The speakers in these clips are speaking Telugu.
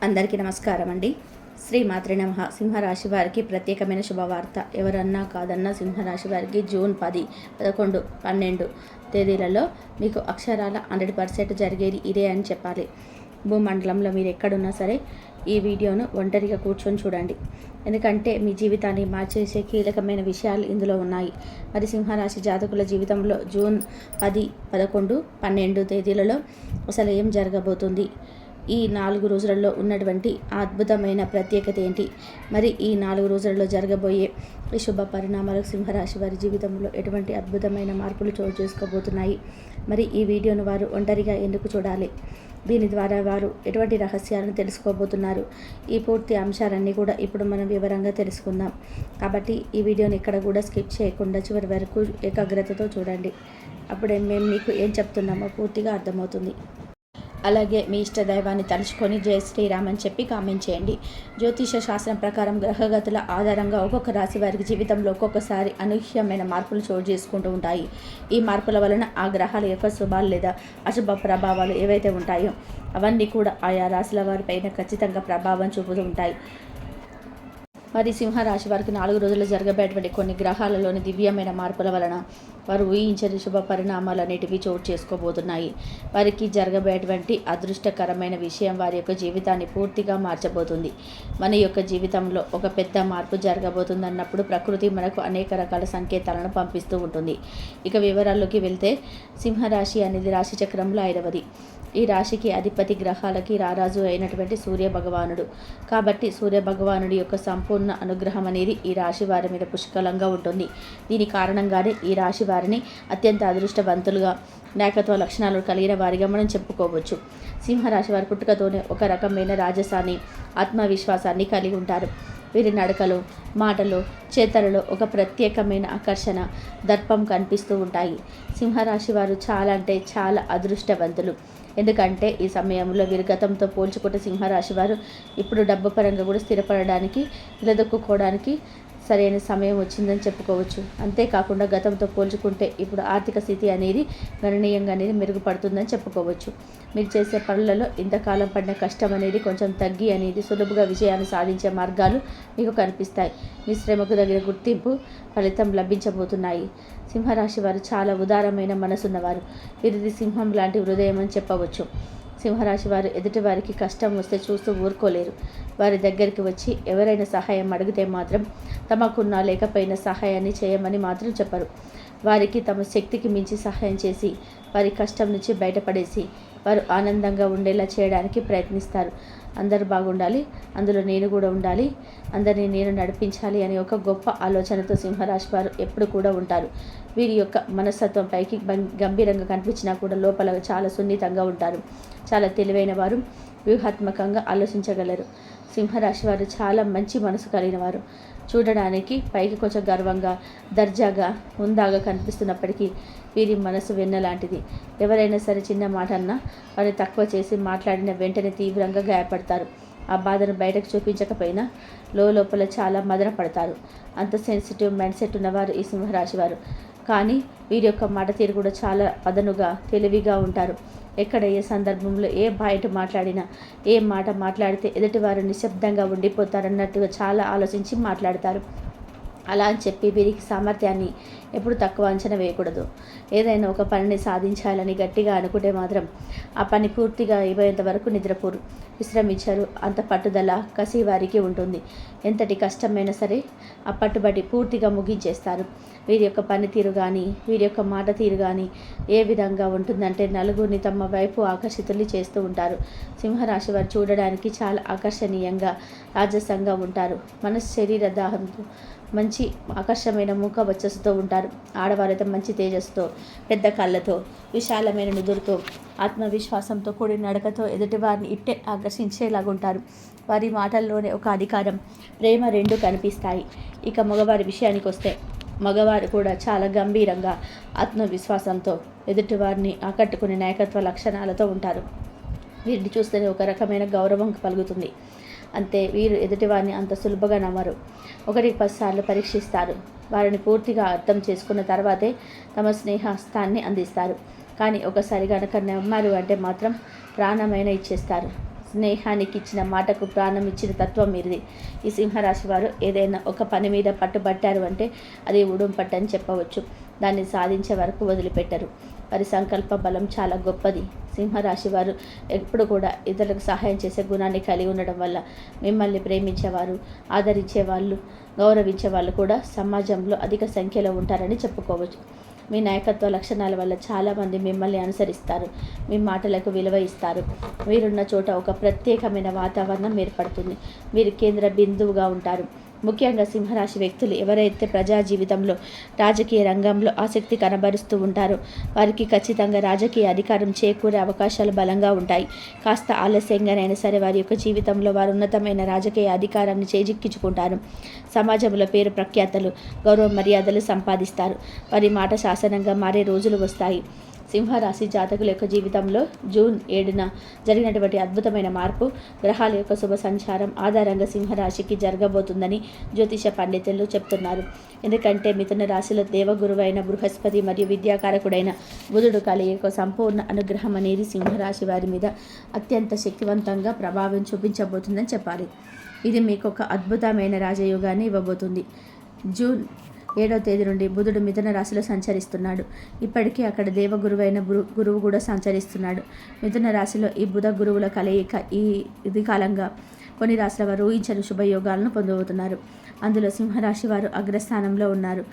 అందరికీ నమస్కారం అండి. శ్రీమాత్రే నమః. సింహరాశి వారికి ప్రత్యేకమైన శుభవార్త. ఎవరన్నా కాదన్నా సింహరాశి వారికి జూన్ 10, 11, 12 తేదీలలో మీకు అక్షరాల 100% జరిగేది ఇదే అని చెప్పాలి. భూమండలంలో మీరు ఎక్కడున్నా సరే ఈ వీడియోను ఒంటరిగా కూర్చొని చూడండి. ఎందుకంటే మీ జీవితాన్ని మార్చేసే కీలకమైన విషయాలు ఇందులో ఉన్నాయి. మరి సింహరాశి జాతకుల జీవితంలో జూన్ 10, 11, 12 తేదీలలో అసలు ఏం జరగబోతుంది, ఈ 4 రోజులలో ఉన్నటువంటి అద్భుతమైన ప్రత్యేకత ఏంటి, మరి ఈ 4 రోజులలో జరగబోయే ఈ శుభ పరిణామాలు సింహరాశి వారి జీవితంలో ఎటువంటి అద్భుతమైన మార్పులు చోటు చేసుకోబోతున్నాయి, మరి ఈ వీడియోను వారు ఒంటరిగా ఎందుకు చూడాలి, దీని ద్వారా వారు ఎటువంటి రహస్యాలను తెలుసుకోబోతున్నారు, ఈ పూర్తి అంశాలన్నీ కూడా ఇప్పుడు మనం వివరంగా తెలుసుకుందాం. కాబట్టి ఈ వీడియోని ఎక్కడ కూడా స్కిప్ చేయకుండా చివరి వరకు ఏకాగ్రతతో చూడండి. అప్పుడే మేము మీకు ఏం చెప్తున్నామో పూర్తిగా అర్థమవుతుంది. అలాగే మీ ఇష్ట దైవాన్ని తలుచుకొని జై శ్రీరామ్ అని చెప్పి కామెంట్ చేయండి. జ్యోతిష శాస్త్రం ప్రకారం గ్రహగతుల ఆధారంగా ఒక్కొక్క రాశి వారికి జీవితంలో ఒక్కొక్కసారి అనూహ్యమైన మార్పులు చోటు చేసుకుంటూ ఉంటాయి. ఈ మార్పుల వలన ఆ గ్రహాల యొక్క శుభాలు లేదా అశుభ ప్రభావాలు ఏవైతే ఉంటాయో అవన్నీ కూడా ఆయా రాశుల వారిపైన ఖచ్చితంగా ప్రభావం చూపుతూ ఉంటాయి. మరి సింహరాశి వారికి 4 రోజులు జరగబోయేటువంటి కొన్ని గ్రహాలలోని దివ్యమైన మార్పుల వలన వారు ఊహించని శుభ పరిణామాలు అనేటివి చోటు చేసుకోబోతున్నాయి. వారికి జరగబోయేటువంటి అదృష్టకరమైన విషయం వారి యొక్క జీవితాన్ని పూర్తిగా మార్చబోతుంది. మన యొక్క జీవితంలో ఒక పెద్ద మార్పు జరగబోతుంది అన్నప్పుడు ప్రకృతి మనకు అనేక రకాల సంకేతాలను పంపిస్తూ ఉంటుంది. ఇక వివరాల్లోకి వెళ్తే సింహరాశి అనేది రాశి చక్రంలో 5వది. ఈ రాశికి అధిపతి గ్రహాలకి రారాజు అయినటువంటి సూర్య భగవానుడు. కాబట్టి సూర్య భగవానుడి యొక్క సంపూర్ణ అనుగ్రహం అనేది ఈ రాశి వారి మీద పుష్కలంగా ఉంటుంది. దీని కారణంగానే ఈ రాశి వారిని అత్యంత అదృష్టవంతులుగా, నాయకత్వ లక్షణాలు కలిగిన వారిగా మనం చెప్పుకోవచ్చు. సింహరాశి వారి పుట్టుకతోనే ఒక రకమైన రాజసాన్ని, ఆత్మవిశ్వాసాన్ని కలిగి ఉంటారు. వీరి నడకలో, మాటలో, చేతలలో ఒక ప్రత్యేకమైన ఆకర్షణ, దర్పం కనిపిస్తూ ఉంటాయి. సింహరాశి వారు చాలా అంటే చాలా అదృష్టవంతులు. ఎందుకంటే ఈ సమయంలో వీరి గతంతో పోల్చుకుంటే సింహరాశి వారు ఇప్పుడు డబ్బు పరంగా కూడా స్థిరపడడానికి, నిలదొక్కుకోవడానికి సరైన సమయం వచ్చిందని చెప్పుకోవచ్చు. అంతేకాకుండా గతంతో పోల్చుకుంటే ఇప్పుడు ఆర్థిక స్థితి అనేది గణనీయంగా అనేది మెరుగుపడుతుందని చెప్పుకోవచ్చు. మీరు చేసే పనులలో ఇంతకాలం పడిన కష్టం అనేది కొంచెం తగ్గి అనేది సులభంగా విజయాన్ని సాధించే మార్గాలు మీకు కనిపిస్తాయి. మీ శ్రమకు తగిన గుర్తింపు, ఫలితం లభించబోతున్నాయి. సింహరాశి వారు చాలా ఉదారమైన మనసున్నవారు. వీరిది సింహం లాంటి హృదయం అని చెప్పవచ్చు. సింహరాశి వారు ఎదుటి వారికి కష్టం వస్తే చూస్తూ ఊరుకోలేరు. వారి దగ్గరికి వచ్చి ఎవరైనా సహాయం అడిగితే మాత్రం తమకున్నా లేకపోయినా సహాయాన్ని చేయమని మాత్రం చెప్పరు. వారికి తమ శక్తికి మించి సహాయం చేసి వారి కష్టం నుంచి బయటపడేసి వారు ఆనందంగా ఉండేలా చేయడానికి ప్రయత్నిస్తారు. అందరూ బాగుండాలి, అందులో నేను కూడా ఉండాలి, అందరినీ నేను నడిపించాలి అనే ఒక గొప్ప ఆలోచనతో సింహరాశి వారు ఎప్పుడు కూడా ఉంటారు. వీరి యొక్క మనస్తత్వం పైకి గంభీరంగా కనిపించినా కూడా లోపల చాలా సున్నితంగా ఉంటారు. చాలా తెలివైన వారు, వ్యూహాత్మకంగా ఆలోచించగలరు. సింహరాశి వారు చాలా మంచి మనసు కలిగిన వారు. చూడడానికి పైకి కొంచెం గర్వంగా, దర్జాగా, హుందాగా కనిపిస్తున్నప్పటికీ వీరి మనసు వెన్నలాంటిది. ఎవరైనా సరే చిన్న మాట అన్నా వారిని తక్కువ చేసి మాట్లాడిన వెంటనే తీవ్రంగా గాయపడతారు. ఆ బాధను బయటకు చూపించకపోయినా లోపల చాలా మదన పడతారు. అంత సెన్సిటివ్ మైండ్ సెట్ ఉన్నవారు ఈ సింహరాశి వారు. కానీ వీరి యొక్క మాట తీరు కూడా చాలా పదనుగా, తెలివిగా ఉంటారు. ఎక్కడ ఏ సందర్భంలో ఏ బయట మాట్లాడినా, ఏ మాట మాట్లాడితే ఎదుటివారు నిశ్శబ్దంగా ఉండిపోతారన్నట్టుగా చాలా ఆలోచించి మాట్లాడతారు. అలా అని చెప్పి వీరికి సామర్థ్యాన్ని ఎప్పుడు తక్కువ అంచనా వేయకూడదు. ఏదైనా ఒక పనిని సాధించాలని గట్టిగా అనుకుంటే మాత్రం ఆ పని పూర్తిగా అయిపోయేంత వరకు నిద్రపోరు, విశ్రమించరు. అంత పట్టుదల, కసి వారికి ఉంటుంది. ఎంతటి కష్టమైనా సరే ఆ పట్టుబడి పూర్తిగా ముగించేస్తారు. వీరి యొక్క పనితీరు కానీ, వీరి యొక్క మాట తీరు కానీ ఏ విధంగా ఉంటుందంటే నలుగురిని తమ వైపు ఆకర్షితులు చేస్తూ ఉంటారు. సింహరాశి వారు చూడడానికి చాలా ఆకర్షణీయంగా, రాజసంగా ఉంటారు. మన శరీర దాహంతో మంచి ఆకర్షమైన ముఖ వచ్చస్సుతో ఉంటారు. ఆడవారైతే మంచి తేజస్సుతో, పెద్ద కళ్ళతో, విశాలమైన నుదురుతో, ఆత్మవిశ్వాసంతో కూడిన నడకతో ఎదుటివారిని ఇట్టే ఆకర్షించేలాగుంటారు. వారి మాటల్లోనే ఒక అధికారం, ప్రేమ రెండు కనిపిస్తాయి. ఇక మగవారి విషయానికి వస్తే మగవారు కూడా చాలా గంభీరంగా, ఆత్మవిశ్వాసంతో ఎదుటివారిని ఆకట్టుకునే నాయకత్వ లక్షణాలతో ఉంటారు. వీరిని చూస్తేనే ఒక రకమైన గౌరవం కలుగుతుంది. అంతే, వీరు ఎదుటివారిని అంత సులభంగా నమ్మరు. 1-10 సార్లు పరీక్షిస్తారు. వారిని పూర్తిగా అర్థం చేసుకున్న తర్వాతే తమ స్నేహస్తాన్ని అందిస్తారు. కానీ ఒకసారి కనుక నమ్మారు అంటే మాత్రం ప్రాణమైన ఇచ్చేస్తారు. స్నేహానికి ఇచ్చిన మాటకు ప్రాణం ఇచ్చిన తత్వం మీరిది. ఈ సింహరాశి వారు ఏదైనా ఒక పని మీద పట్టుబట్టారు అంటే అది ఉడుం పట్టని చెప్పవచ్చు. దాన్ని సాధించే వరకు వదిలిపెట్టరు. వారి సంకల్ప బలం చాలా గొప్పది. సింహరాశి వారు ఎప్పుడు కూడా ఇతరులకు సహాయం చేసే గుణాన్ని కలిగి ఉండడం వల్ల మిమ్మల్ని ప్రేమించేవారు, ఆదరించే వాళ్ళు, గౌరవించే వాళ్ళు కూడా సమాజంలో అధిక సంఖ్యలో ఉంటారని చెప్పుకోవచ్చు. మీ నాయకత్వ లక్షణాల వల్ల చాలామంది మిమ్మల్ని అనుసరిస్తారు. మీ మాటలకు విలువ ఇస్తారు. మీరున్న చోట ఒక ప్రత్యేకమైన వాతావరణం ఏర్పడుతుంది. మీరు కేంద్ర బిందువుగా ఉంటారు. ముఖ్యంగా సింహరాశి వ్యక్తులు ఎవరైతే ప్రజా జీవితంలో రాజకీయ రంగంలో ఆసక్తి కనబరుస్తూ ఉంటారో వారికి ఖచ్చితంగా రాజకీయ అధికారం చేకూరే అవకాశాలు బలంగా ఉంటాయి. కాస్త ఆలస్యంగానైనా సరే వారి యొక్క జీవితంలో వారు ఉన్నతమైన రాజకీయ అధికారాన్ని చేజిక్కించుకుంటారు. సమాజంలో పేరు ప్రఖ్యాతలు, గౌరవ మర్యాదలు సంపాదిస్తారు. వారి మాట శాసనంగా మారే రోజులు వస్తాయి. సింహరాశి జాతకుల యొక్క జీవితంలో జూన్ 7న జరిగినటువంటి అద్భుతమైన మార్పు, గ్రహాల యొక్క శుభ సంచారం ఆధారంగా సింహరాశికి జరగబోతుందని జ్యోతిష పండితులు చెప్తున్నారు. ఎందుకంటే మిథున రాశిలో దేవగురువైన బృహస్పతి మరియు విద్యాకారకుడైన బుధుడు కలిగే సంపూర్ణ అనుగ్రహం అనేది సింహరాశి వారి మీద అత్యంత శక్తివంతంగా ప్రభావం చూపించబోతుందని చెప్పాలి. ఇది మీకు ఒక అద్భుతమైన రాజయోగాన్ని ఇవ్వబోతుంది. జూన్ 7వ తేదీ నుండి బుధుడు మిథున రాశిలో సంచరిస్తున్నాడు. ఇప్పటికీ అక్కడ దేవగురువైన గురువు కూడా సంచరిస్తున్నాడు. మిథున రాశిలో ఈ బుధ గురువుల కలయిక ఇది కాలంగా కొన్ని రాశుల వారు ఊహించని శుభయోగాలను పొందబోతున్నారు. అందులో సింహరాశి వారు అగ్రస్థానంలో ఉన్నారు.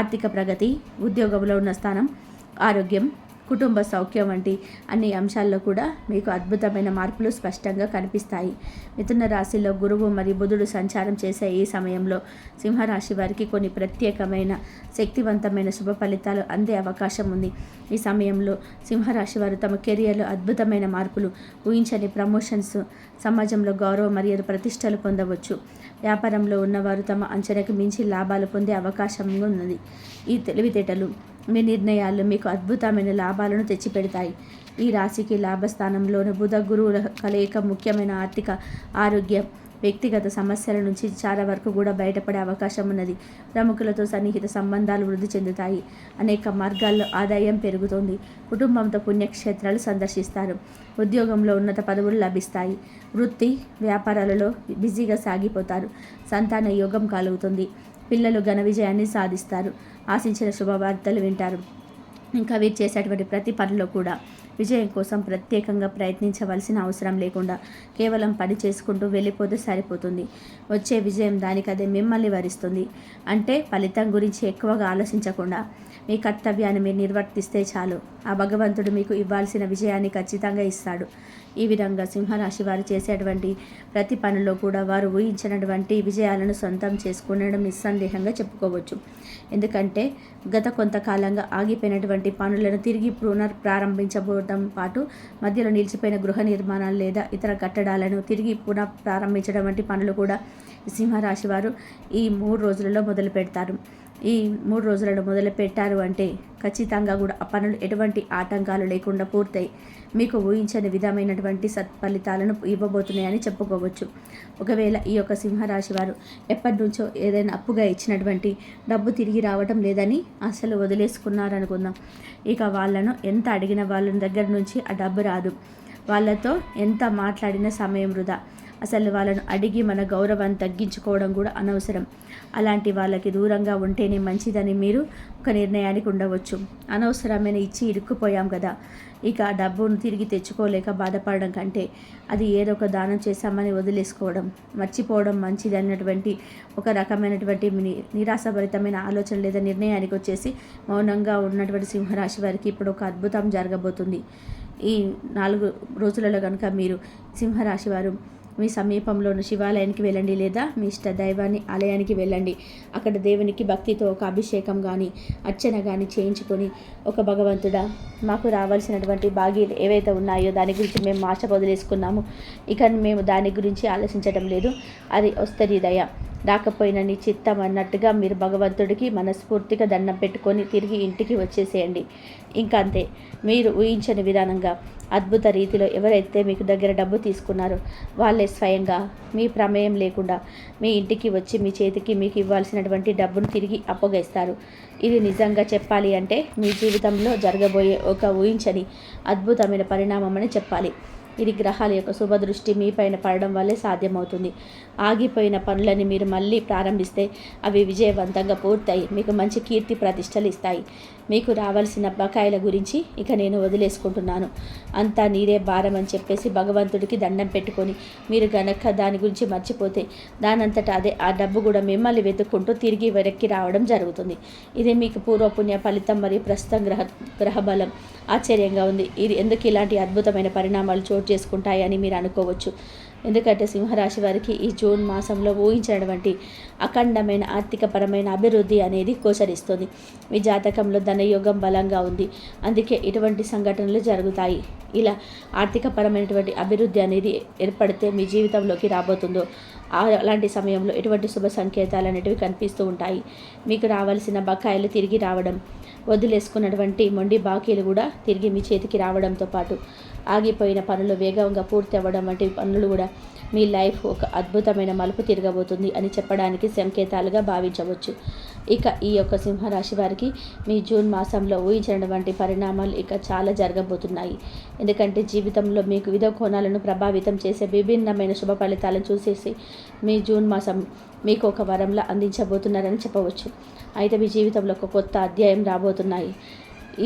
ఆర్థిక ప్రగతి, ఉద్యోగంలో ఉన్న స్థానం, ఆరోగ్యం, కుటుంబ సౌఖ్యం వంటి అన్ని అంశాల్లో కూడా మీకు అద్భుతమైన మార్పులు స్పష్టంగా కనిపిస్తాయి. మిథున రాశిలో గురువు మరియు బుధుడు సంచారం చేసే ఈ సమయంలో సింహరాశి వారికి కొన్ని ప్రత్యేకమైన శక్తివంతమైన శుభ ఫలితాలు అందే అవకాశం ఉంది. ఈ సమయంలో సింహరాశి వారు తమ కెరియర్లో అద్భుతమైన మార్పులు, ఊహించని ప్రమోషన్స్, సమాజంలో గౌరవ మర్యాద ప్రతిష్టలు పొందవచ్చు. వ్యాపారంలో ఉన్నవారు తమ అంచనాకు మించి లాభాలు పొందే అవకాశం ఉన్నది. ఈ తెలివితేటలు, మీ నిర్ణయాలు మీకు అద్భుతమైన లాభాలను తెచ్చిపెడతాయి. ఈ రాశికి లాభస్థానంలోని బుధ గురువుల కలయిక ముఖ్యమైన ఆర్థిక, ఆరోగ్య, వ్యక్తిగత సమస్యల నుంచి చాలా వరకు కూడా బయటపడే అవకాశం ఉన్నది. ప్రముఖులతో సన్నిహిత సంబంధాలు వృద్ధి చెందుతాయి. అనేక మార్గాల్లో ఆదాయం పెరుగుతుంది. కుటుంబంతో పుణ్యక్షేత్రాలు సందర్శిస్తారు. ఉద్యోగంలో ఉన్నత పదవులు లభిస్తాయి. వృత్తి, వ్యాపారాలలో బిజీగా సాగిపోతారు. సంతాన యోగం కలుగుతుంది. పిల్లలు ఘన విజయాన్ని సాధిస్తారు. ఆశించిన శుభవార్తలు వింటారు. ఇంకా వీరు చేసేటువంటి ప్రతి పనిలో కూడా విజయం కోసం ప్రత్యేకంగా ప్రయత్నించవలసిన అవసరం లేకుండా కేవలం పని చేసుకుంటూ వెళ్ళిపోతే సరిపోతుంది. వచ్చే విజయం దానికదే మిమ్మల్ని వరిస్తుంది. అంటే ఫలితం గురించి ఎక్కువగా ఆలోచించకుండా మీ కర్తవ్యాన్ని మీరు నిర్వర్తిస్తే చాలు. ఆ భగవంతుడు మీకు ఇవ్వాల్సిన విజయాన్ని ఖచ్చితంగా ఇస్తాడు. ఈ విధంగా సింహరాశి వారు చేసేటువంటి ప్రతి పనిలో కూడా వారు ఊహించినటువంటి విజయాలను సొంతం చేసుకునడం నిస్సందేహంగా చెప్పుకోవచ్చు. ఎందుకంటే గత కొంతకాలంగా ఆగిపోయినటువంటి పనులను తిరిగి ప్రారంభించబోవడం పాటు మధ్యలో నిలిచిపోయిన గృహ నిర్మాణాలు లేదా ఇతర కట్టడాలను తిరిగి ప్రారంభించడం వంటి పనులు కూడా సింహరాశి వారు ఈ 3 రోజులలో మొదలు పెడతారు. ఈ 3 రోజులను మొదలు పెట్టారు అంటే ఖచ్చితంగా కూడా ఆ పనులు ఎటువంటి ఆటంకాలు లేకుండా పూర్తయి మీకు ఊహించని విధమైనటువంటి సత్ఫలితాలను ఇవ్వబోతున్నాయని చెప్పుకోవచ్చు. ఒకవేళ ఈ యొక్క సింహరాశి వారు ఎప్పటి నుంచో ఏదైనా అప్పుగా ఇచ్చినటువంటి డబ్బు తిరిగి రావటం లేదని అసలు వదిలేసుకున్నారనుకుందాం. ఇక వాళ్ళను ఎంత అడిగిన వాళ్ళ దగ్గర నుంచి ఆ డబ్బు రాదు. వాళ్ళతో ఎంత మాట్లాడిన సమయం వృధా. అసలు వాళ్ళను అడిగి మన గౌరవాన్ని తగ్గించుకోవడం కూడా అనవసరం. అలాంటి వాళ్ళకి దూరంగా ఉంటేనే మంచిదని మీరు ఒక నిర్ణయానికి ఉండవచ్చు. అనవసరమైన ఇచ్చి ఇరుక్కుపోయాం కదా, ఇక డబ్బును తిరిగి తెచ్చుకోలేక బాధపడడం కంటే అది ఏదో ఒక దానం చేశామని వదిలేసుకోవడం, మర్చిపోవడం మంచిది అన్నటువంటి ఒక రకమైనటువంటి నిరాశభరితమైన ఆలోచన లేదా నిర్ణయానికి వచ్చేసి మౌనంగా ఉన్నటువంటి సింహరాశి వారికి ఇప్పుడు ఒక అద్భుతం జరగబోతుంది. ఈ 4 రోజులలో కనుక మీరు సింహరాశి వారు మీ సమీపంలోని శివాలయానికి వెళ్ళండి లేదా మీ ఇష్ట దైవాన్ని ఆలయానికి వెళ్ళండి. అక్కడ దేవునికి భక్తితో ఒక అభిషేకం కానీ అర్చన కానీ చేయించుకొని, ఒక భగవంతుడా, మాకు రావాల్సినటువంటి భాగ్యాలు ఏవైతే ఉన్నాయో దాని గురించి మేము ఆశ వదిలేసుకున్నాము. ఇక మేము దాని గురించి ఆలోచించడం లేదు. అది వస్తే నీ దయ, రాకపోయినా నీ చిత్తం అన్నట్టుగా మీరు భగవంతుడికి మనస్ఫూర్తిగా దండం పెట్టుకొని తిరిగి ఇంటికి వచ్చేసేయండి. ఇంకా అంతే. మీరు ఊహించని విధానంగా అద్భుత రీతిలో ఎవరైతే మీకు దగ్గర డబ్బు తీసుకున్నారో వాళ్ళే స్వయంగా మీ ప్రమేయం లేకుండా మీ ఇంటికి వచ్చి మీ చేతికి మీకు ఇవ్వాల్సినటువంటి డబ్బును తిరిగి అప్పగిస్తారు. ఇది నిజంగా చెప్పాలి అంటే మీ జీవితంలో జరగబోయే ఒక ఊహించని అద్భుతమైన పరిణామం అని చెప్పాలి. ఇది గ్రహాల యొక్క శుభదృష్టి మీ పైన పడడం వల్లే సాధ్యమవుతుంది. ఆగిపోయిన పనులని మీరు మళ్ళీ ప్రారంభిస్తే అవి విజయవంతంగా పూర్తయి మీకు మంచి కీర్తి ప్రతిష్టలు ఇస్తాయి. మీకు రావాల్సిన బకాయిల గురించి ఇక నేను వదిలేసుకుంటున్నాను. అంతా నీరే భారం అని చెప్పేసి భగవంతుడికి దండం పెట్టుకొని మీరు గనక దాని గురించి మర్చిపోతే దానంతటా అదే ఆ డబ్బు కూడా మిమ్మల్ని వెతుక్కుంటూ తిరిగి వెనక్కి రావడం జరుగుతుంది. ఇది మీకు పూర్వపుణ్య ఫలితం మరియు ప్రస్తుతం గ్రహబలం. ఆశ్చర్యంగా ఉంది. ఇది ఎందుకు ఇలాంటి అద్భుతమైన పరిణామాలు చోటు చేసుకుంటాయని మీరు అనుకోవచ్చు. ఎందుకంటే సింహరాశి వారికి ఈ జూన్ మాసంలో ఊహించినటువంటి అఖండమైన ఆర్థికపరమైన అభివృద్ధి అనేది గోచరిస్తుంది. మీ జాతకంలో ధనయోగం బలంగా ఉంది. అందుకే ఇటువంటి సంఘటనలు జరుగుతాయి. ఇలా ఆర్థికపరమైనటువంటి అభివృద్ధి అనేది ఏర్పడితే మీ జీవితంలోకి రాబోతుందో అలాంటి సమయంలో ఎటువంటి శుభ సంకేతాలు అనేటివి కనిపిస్తూ ఉంటాయి. మీకు రావాల్సిన బకాయిలు తిరిగి రావడం, వదిలేసుకున్నటువంటి మొండి బాకీలు కూడా తిరిగి మీ చేతికి రావడంతో పాటు ఆగిపోయిన పనులు వేగంగా పూర్తి అవ్వడం వంటి పనులు కూడా మీ లైఫ్ ఒక అద్భుతమైన మలుపు తిరగబోతుంది అని చెప్పడానికి సంకేతాలుగా భావించవచ్చు. ఇక ఈ యొక్క సింహరాశి వారికి మీ జూన్ మాసంలో ఊహించినటువంటి పరిణామాలు ఇక చాలా జరగబోతున్నాయి. ఎందుకంటే జీవితంలో మీకు వివిధ కోణాలను ప్రభావితం చేసే విభిన్నమైన శుభ ఫలితాలను చూసేసి మీ జూన్ మాసం మీకు ఒక వరంలా అందించబోతున్నారని చెప్పవచ్చు. అయితే మీ జీవితంలో ఒక కొత్త అధ్యాయం రాబోతున్నాయి.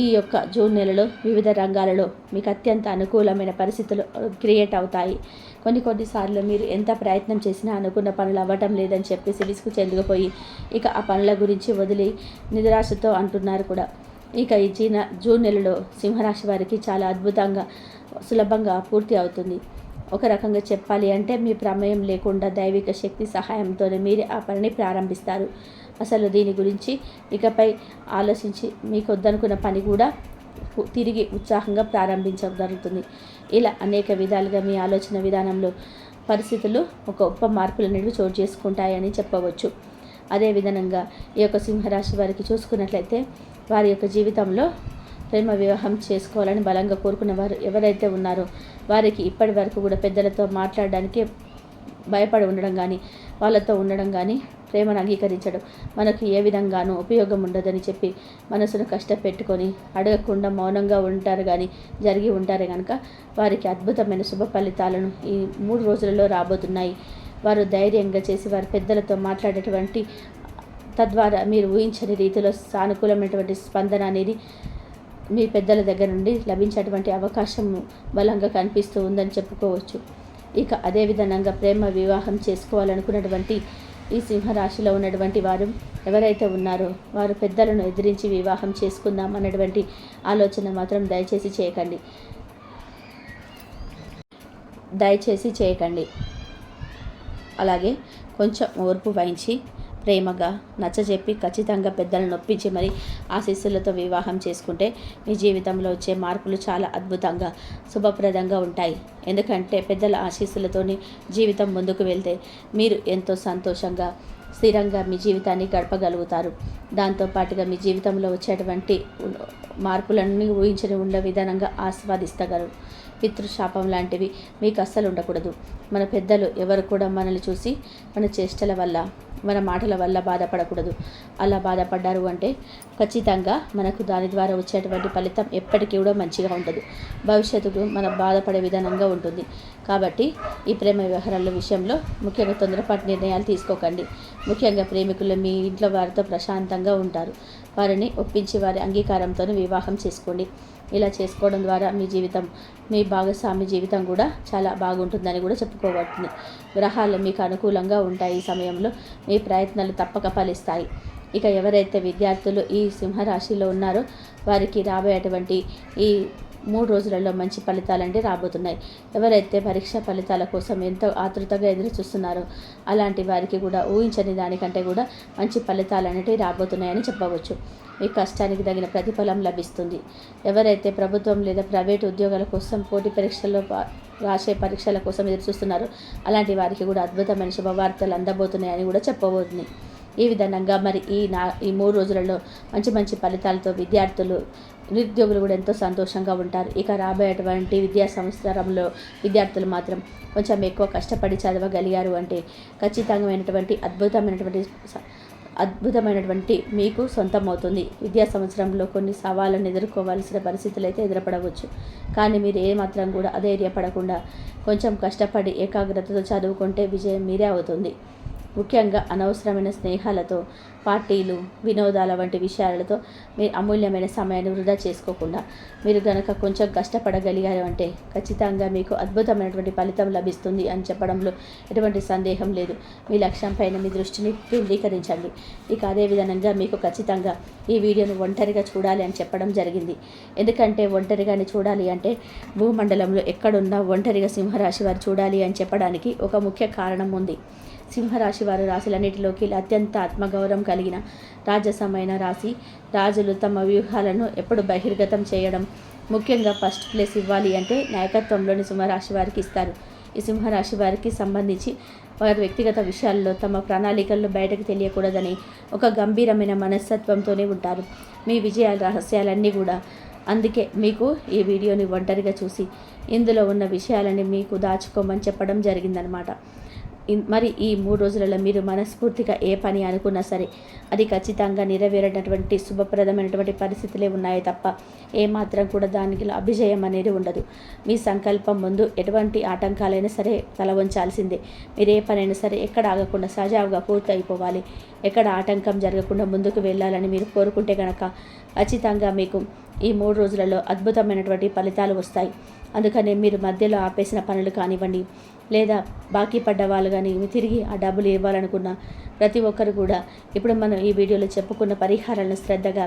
ఈ యొక్క జూన్ నెలలో వివిధ రంగాలలో మీకు అత్యంత అనుకూలమైన పరిస్థితులు క్రియేట్ అవుతాయి. కొన్నిసార్లు మీరు ఎంత ప్రయత్నం చేసినా అనుకున్న పనులు అవ్వటం లేదని చెప్పేసి విసుగు చెందుకుపోయి ఇక ఆ పనుల గురించి వదిలి నిరాశతో అంటున్నారు కూడా. ఇక ఈ జూన్ నెలలో సింహరాశి వారికి చాలా అద్భుతంగా సులభంగా పూర్తి అవుతుంది. ఒక రకంగా చెప్పాలి అంటే మీ ప్రమేయం లేకుండా దైవిక శక్తి సహాయంతోనే మీరే ఆ పనిని ప్రారంభిస్తారు. అసలు దీని గురించి ఇకపై ఆలోచించి మీకు వద్దనుకున్న పని కూడా తిరిగి ఉత్సాహంగా ప్రారంభించడం జరుగుతుంది. ఇలా అనేక విధాలుగా మీ ఆలోచన విధానంలో పరిస్థితులు ఒక గొప్ప మార్పులు అనేవి చోటు చేసుకుంటాయని చెప్పవచ్చు. అదేవిధంగా ఈ యొక్క సింహరాశి వారికి చూసుకున్నట్లయితే వారి యొక్క జీవితంలో ప్రేమ వివాహం చేసుకోవాలని బలంగా కోరుకున్న వారు ఎవరైతే ఉన్నారో వారికి ఇప్పటి వరకు కూడా పెద్దలతో మాట్లాడడానికి భయపడి ఉండడం కానీ వాళ్ళతో ఉండడం కానీ ప్రేమను అంగీకరించడం మనకు ఏ విధంగానూ ఉపయోగం ఉండదని చెప్పి మనసును కష్టపెట్టుకొని అడగకుండా మౌనంగా ఉంటారు కానీ జరిగి ఉంటారే కనుక వారికి అద్భుతమైన శుభ ఫలితాలను ఈ 3 రోజులలో రాబోతున్నాయి. వారు ధైర్యంగా చేసి వారి పెద్దలతో మాట్లాడేటువంటి తద్వారా మీరు ఊహించని రీతిలో సానుకూలమైనటువంటి స్పందన అనేది మీ పెద్దల దగ్గర నుండి లభించేటువంటి అవకాశం బలంగా కనిపిస్తూ ఉందని చెప్పుకోవచ్చు. ఇక అదేవిధంగా ప్రేమ వివాహం చేసుకోవాలనుకున్నటువంటి ఈ సింహరాశిలో ఉన్నటువంటి వారు ఎవరైతే ఉన్నారో వారు పెద్దలను ఎదిరించి వివాహం చేసుకుందాం అన్నటువంటి ఆలోచన మాత్రం దయచేసి చేయకండి. అలాగే కొంచెం ఓర్పు వహించి ప్రేమగా నచ్చజెప్పి ఖచ్చితంగా పెద్దలను నొప్పించి మరి ఆశీస్సులతో వివాహం చేసుకుంటే మీ జీవితంలో వచ్చే మార్పులు చాలా అద్భుతంగా శుభప్రదంగా ఉంటాయి. ఎందుకంటే పెద్దల ఆశీస్సులతోని జీవితం ముందుకు వెళ్తే మీరు ఎంతో సంతోషంగా స్థిరంగా మీ జీవితాన్ని గడపగలుగుతారు. దాంతోపాటుగా మీ జీవితంలో వచ్చేటువంటి మార్పులన్నీ ఊహించని ఉండే విధానంగా ఆస్వాదిస్తగలరు. పితృశాపం లాంటివి మీకు అస్సలు ఉండకూడదు. మన పెద్దలు ఎవరు కూడా మనల్ని చూసి మన చేష్టల వల్ల మన మాటల వల్ల బాధపడకూడదు. అలా బాధపడ్డారు అంటే ఖచ్చితంగా మనకు దాని ద్వారా వచ్చేటువంటి ఫలితం ఎప్పటికీ కూడా మంచిగా ఉండదు. భవిష్యత్తుకు మనం బాధపడే విధానంగా ఉంటుంది. కాబట్టి ఈ ప్రేమ వ్యవహారాల విషయంలో ముఖ్యంగా తొందరపాటు నిర్ణయాలు తీసుకోకండి. ముఖ్యంగా ప్రేమికులు మీ ఇంట్లో వారితో ప్రశాంతంగా ఉంటారు. వారిని ఒప్పించి వారి అంగీకారంతో వివాహం చేసుకోండి. ఇలా చేసుకోవడం ద్వారా మీ జీవితం మీ భాగస్వామి జీవితం కూడా చాలా బాగుంటుందని కూడా చెప్పుకోబడుతుంది. గ్రహాలు మీకు అనుకూలంగా ఉంటాయి. ఈ సమయంలో మీ ప్రయత్నాలు తప్పక ఫలిస్తాయి. ఇక ఎవరైతే విద్యార్థులు ఈ సింహరాశిలో ఉన్నారో వారికి రాబోయేటువంటి ఈ 3 రోజులలో మంచి ఫలితాలంటే రాబోతున్నాయి. ఎవరైతే పరీక్ష ఫలితాల కోసం ఎంతో ఆతృతగా ఎదురు చూస్తున్నారో అలాంటి వారికి కూడా ఊహించని దానికంటే కూడా మంచి ఫలితాలు అనేవి రాబోతున్నాయని చెప్పవచ్చు. మీ కష్టానికి తగిన ప్రతిఫలం లభిస్తుంది. ఎవరైతే ప్రభుత్వం లేదా ప్రైవేటు ఉద్యోగాల కోసం పోటీ పరీక్షల్లో రాసే పరీక్షల కోసం ఎదురు చూస్తున్నారో అలాంటి వారికి కూడా అద్భుతమైన శుభవార్తలు అందబోతున్నాయని కూడా చెప్పబోతుంది. ఈ విధంగా మరి ఈ 3 రోజులలో మంచి ఫలితాలతో విద్యార్థులు నిరుద్యోగులు కూడా ఎంతో సంతోషంగా ఉంటారు. ఇక రాబోయేటువంటి విద్యా సంవత్సరంలో విద్యార్థులు మాత్రం కొంచెం ఎక్కువ కష్టపడి చదవగలిగారు అంటే ఖచ్చితమైనటువంటి అద్భుతమైనటువంటి అద్భుతమైనటువంటి మీకు సొంతమవుతుంది. విద్యా సంవత్సరంలో కొన్ని సవాళ్ళను ఎదుర్కోవాల్సిన పరిస్థితులు అయితే ఎదురపడవచ్చు. కానీ మీరు ఏమాత్రం కూడా అధైర్యపడకుండా కొంచెం కష్టపడి ఏకాగ్రతతో చదువుకుంటే విజయం మీరే అవుతుంది. ముఖ్యంగా అనవసరమైన స్నేహాలతో, పార్టీలు, వినోదాల వంటి విషయాలతో మీరు అమూల్యమైన సమయాన్ని వృధా చేసుకోకుండా మీరు గనక కొంచెం కష్టపడగలిగారు అంటే ఖచ్చితంగా మీకు అద్భుతమైనటువంటి ఫలితం లభిస్తుంది అని చెప్పడంలో ఎటువంటి సందేహం లేదు. మీ లక్ష్యం పైన మీ దృష్టిని కేంద్రీకరించండి. ఇక అదేవిధంగా మీకు ఖచ్చితంగా ఈ వీడియోను ఒంటరిగా చూడాలి అని చెప్పడం జరిగింది. ఎందుకంటే ఒంటరిగానే చూడాలి అంటే భూమండలంలో ఎక్కడున్నా ఒంటరిగా సింహరాశి వారు చూడాలి అని చెప్పడానికి ఒక ముఖ్య కారణం ఉంది. సింహరాశి వారు రాశులన్నిటిలోకి అత్యంత ఆత్మగౌరవం కలిగిన రాజసమైన రాశి. రాజులు తమ వ్యూహాలను ఎప్పుడు బహిర్గతం చేయడం, ముఖ్యంగా ఫస్ట్ ప్లేస్ ఇవ్వాలి అంటే నాయకత్వంలోని సింహరాశి వారికి ఇస్తారు. ఈ సింహరాశి వారికి సంబంధించి వారి వ్యక్తిగత విషయాల్లో తమ ప్రణాళికలను బయటకు తెలియకూడదని ఒక గంభీరమైన మనస్తత్వంతోనే ఉంటారు. మీ విజయాల రహస్యాలన్నీ కూడా అందుకే మీకు ఈ వీడియోని ఒంటరిగా చూసి ఇందులో ఉన్న విషయాలని మీకు దాచుకోమని చెప్పడం జరిగిందనమాట. మరి ఈ 3 రోజులలో మీరు మనస్ఫూర్తిగా ఏ పని అనుకున్నా సరే అది ఖచ్చితంగా నెరవేరేటటువంటి శుభప్రదమైనటువంటి పరిస్థితులే ఉన్నాయి తప్ప ఏమాత్రం కూడా దానికి అభిజయం అనేది ఉండదు. మీ సంకల్పం ముందు ఎటువంటి ఆటంకాలైనా సరే తల వంచాల్సిందే. మీరు ఏ పనైనా సరే ఎక్కడ ఆగకుండా సజావుగా పూర్తి అయిపోవాలి, ఎక్కడ ఆటంకం జరగకుండా ముందుకు వెళ్ళాలని మీరు కోరుకుంటే కనుక ఖచ్చితంగా మీకు ఈ 3 రోజులలో అద్భుతమైనటువంటి ఫలితాలు వస్తాయి. అందుకనే మీరు మధ్యలో ఆపేసిన పనులు కానివ్వండి, లేదా బాకీ పడ్డ వాళ్ళు కానీ తిరిగి ఆ డబ్బులు ఇవ్వాలనుకున్న ప్రతి ఒక్కరు కూడా ఇప్పుడు మనం ఈ వీడియోలో చెప్పుకున్న పరిహారాలను శ్రద్ధగా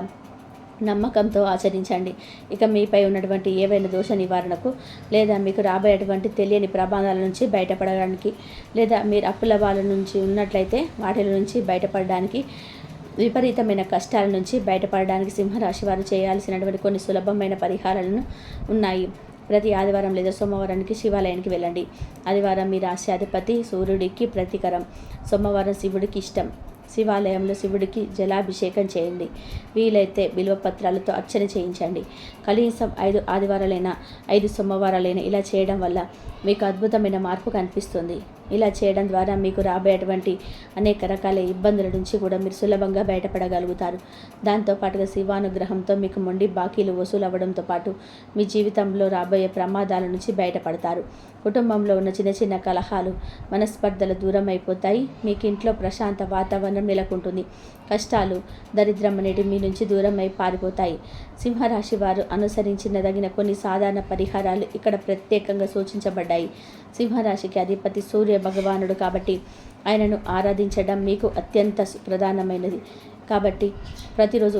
నమ్మకంతో ఆచరించండి. ఇక మీపై ఉన్నటువంటి ఏవైనా దోష నివారణకు, లేదా మీకు రాబోయేటువంటి తెలియని ప్రమాదాల నుంచి బయటపడడానికి, లేదా మీరు అప్పుల వాళ్ళ నుంచి ఉన్నట్లయితే వాటి నుంచి బయటపడడానికి, విపరీతమైన కష్టాల నుంచి బయటపడడానికి సింహరాశి వారు చేయాల్సినటువంటి కొన్ని సులభమైన పరిహారాలను ఉన్నాయి. ప్రతి ఆదివారం లేదా సోమవారానికి శివాలయానికి వెళ్ళండి. ఆదివారం మీ రాశ్యాధిపతి సూర్యుడికి ప్రతీకరం, సోమవారం శివుడికి ఇష్టం. శివాలయంలో శివుడికి జలాభిషేకం చేయండి. వీలైతే బిల్వపత్రాలతో అర్చన చేయించండి. కనీసం 5 ఆదివారాలైనా 5 సోమవారాలైనా ఇలా చేయడం వల్ల మీకు అద్భుతమైన మార్పు కనిపిస్తుంది. ఇలా చేయడం ద్వారా మీకు రాబోయేటువంటి అనేక రకాల ఇబ్బందుల నుంచి కూడా మీరు సులభంగా బయటపడగలుగుతారు. దాంతోపాటుగా శివానుగ్రహంతో మీకు మొండి బాకీలు వసూలు అవ్వడంతో పాటు మీ జీవితంలో రాబోయే ప్రమాదాల నుంచి బయటపడతారు. కుటుంబంలో ఉన్న చిన్న చిన్న కలహాలు, మనస్పర్ధలు దూరం అయిపోతాయి. మీకు ఇంట్లో ప్రశాంత వాతావరణం నెలకొంటుంది. కష్టాలు, దరిద్రం అనేటి మీ నుంచి దూరం అయి పారిపోతాయి. సింహరాశి వారు అనుసరించినదగిన కొన్ని సాధారణ పరిహారాలు ఇక్కడ ప్రత్యేకంగా సూచించబడ్డాయి. సింహరాశికి అధిపతి సూర్య భగవానుడు కాబట్టి ఆయనను ఆరాధించడం మీకు అత్యంత ప్రధానమైనది. కాబట్టి ప్రతిరోజు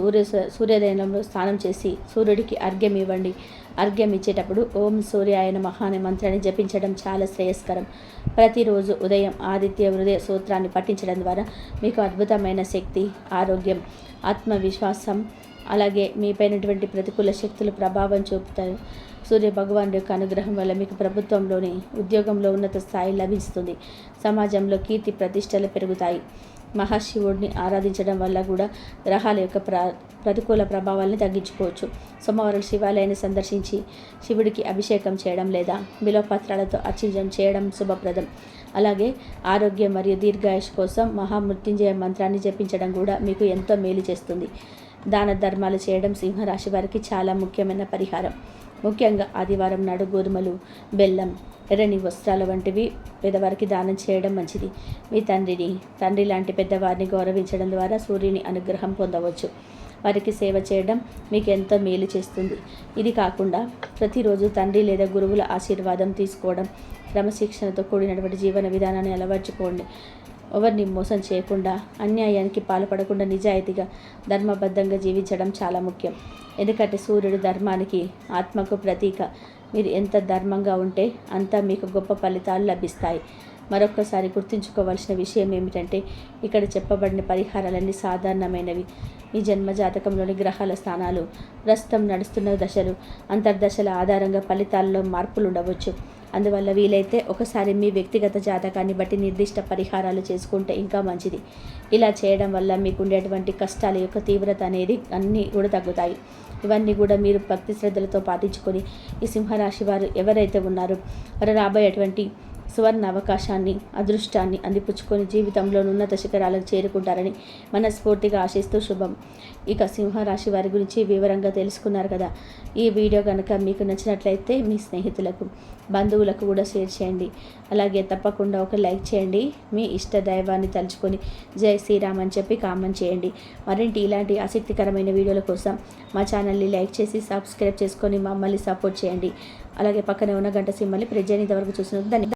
సూర్యోదయంలో స్నానం చేసి సూర్యుడికి అర్ఘ్యం ఇవ్వండి. అర్ఘ్యం ఇచ్చేటప్పుడు ఓం సూర్యాయ నమః అనే మంత్రాన్ని జపించడం చాలా శ్రేయస్కరం. ప్రతిరోజు ఉదయం ఆదిత్య హృదయ సూత్రాన్ని పఠించడం ద్వారా మీకు అద్భుతమైన శక్తి, ఆరోగ్యం, ఆత్మవిశ్వాసం, అలాగే మీపైనటువంటి ప్రతికూల శక్తులు ప్రభావం చూపుతారు. సూర్య భగవానుడి యొక్క అనుగ్రహం వల్ల మీకు ప్రభుత్వంలోని ఉద్యోగంలో ఉన్నత స్థాయి లభిస్తుంది. సమాజంలో కీర్తి ప్రతిష్టలు పెరుగుతాయి. మహాశివుడిని ఆరాధించడం వల్ల కూడా గ్రహాల యొక్క ప్రతికూల ప్రభావాలను తగ్గించుకోవచ్చు. సోమవారం శివాలయాన్ని సందర్శించి శివుడికి అభిషేకం చేయడం లేదా బిల్వపత్రాలతో అర్చన చేయడం శుభప్రదం. అలాగే ఆరోగ్యం మరియు దీర్ఘాయుష్ కోసం మహామృత్యుంజయ మంత్రాన్ని జపించడం కూడా మీకు ఎంతో మేలు చేస్తుంది. దాన ధర్మాలు చేయడం సింహరాశి వారికి చాలా ముఖ్యమైన పరిహారం. ముఖ్యంగా ఆదివారం నాడు గోధుమలు, బెల్లం, ఎర్రని వస్త్రాల వంటివి పేదవారికి దానం చేయడం మంచిది. మీ తండ్రి లాంటి పెద్దవారిని గౌరవించడం ద్వారా సూర్యుని అనుగ్రహం పొందవచ్చు. వారికి సేవ చేయడం మీకు ఎంతో మేలు చేస్తుంది. ఇది కాకుండా ప్రతిరోజు తండ్రి లేదా గురువుల ఆశీర్వాదం తీసుకోవడం, క్రమశిక్షణతో కూడినటువంటి జీవన విధానాన్ని అలవర్చుకోండి. ఎవరిని మోసం చేయకుండా, అన్యాయానికి పాల్పడకుండా నిజాయితీగా, ధర్మబద్ధంగా జీవించడం చాలా ముఖ్యం. ఎందుకంటే సూర్యుడు ధర్మానికి, ఆత్మకు ప్రతీక. మీరు ఎంత ధర్మంగా ఉంటే అంత మీకు గొప్ప ఫలితాలు లభిస్తాయి. మరొక్కసారి గుర్తుంచుకోవాల్సిన విషయం ఏమిటంటే ఇక్కడ చెప్పబడిన పరిహారాలన్నీ సాధారణమైనవి. మీ జన్మజాతకంలోని గ్రహాల స్థానాలు, ప్రస్తుతం నడుస్తున్న దశలు, అంతర్దశల ఆధారంగా ఫలితాల్లో మార్పులు ఉండవచ్చు. అందువల్ల వీలైతే ఒకసారి మీ వ్యక్తిగత జాతకాన్ని బట్టి నిర్దిష్ట పరిహారాలు చేసుకుంటే ఇంకా మంచిది. ఇలా చేయడం వల్ల మీకు ఉండేటువంటి కష్టాల యొక్క తీవ్రత అనేది అన్నీ కూడా తగ్గుతాయి. ఇవన్నీ కూడా మీరు భక్తి శ్రద్ధలతో పాటించుకొని ఈ సింహరాశి వారు ఎవరైతే ఉన్నారో వారు రాబోయేటువంటి సువర్ణ అవకాశాన్ని, అదృష్టాన్ని అందిపుచ్చుకొని జీవితంలో ఉన్నత శిఖరాలకు చేరుకుంటారని మనస్ఫూర్తిగా ఆశిస్తూ శుభం. ఇక సింహరాశి వారి గురించి వివరంగా తెలుసుకున్నారు కదా. ఈ వీడియో కనుక మీకు నచ్చినట్లయితే మీ స్నేహితులకు, బంధువులకు కూడా షేర్ చేయండి. అలాగే తప్పకుండా ఒక లైక్ చేయండి. మీ ఇష్ట దైవాన్ని తలుచుకొని జై శ్రీరామ్ అని చెప్పి కామెంట్ చేయండి. మరింటి ఇలాంటి ఆసక్తికరమైన వీడియోల కోసం మా ఛానల్ని లైక్ చేసి సబ్స్క్రైబ్ చేసుకొని మమ్మల్ని సపోర్ట్ చేయండి. అలాగే పక్కనే ఉన్న గంట సింబల్ని ప్రెస్ చేయని ఇంతవరకు చూసినందుకు ధన్యవాదాలు.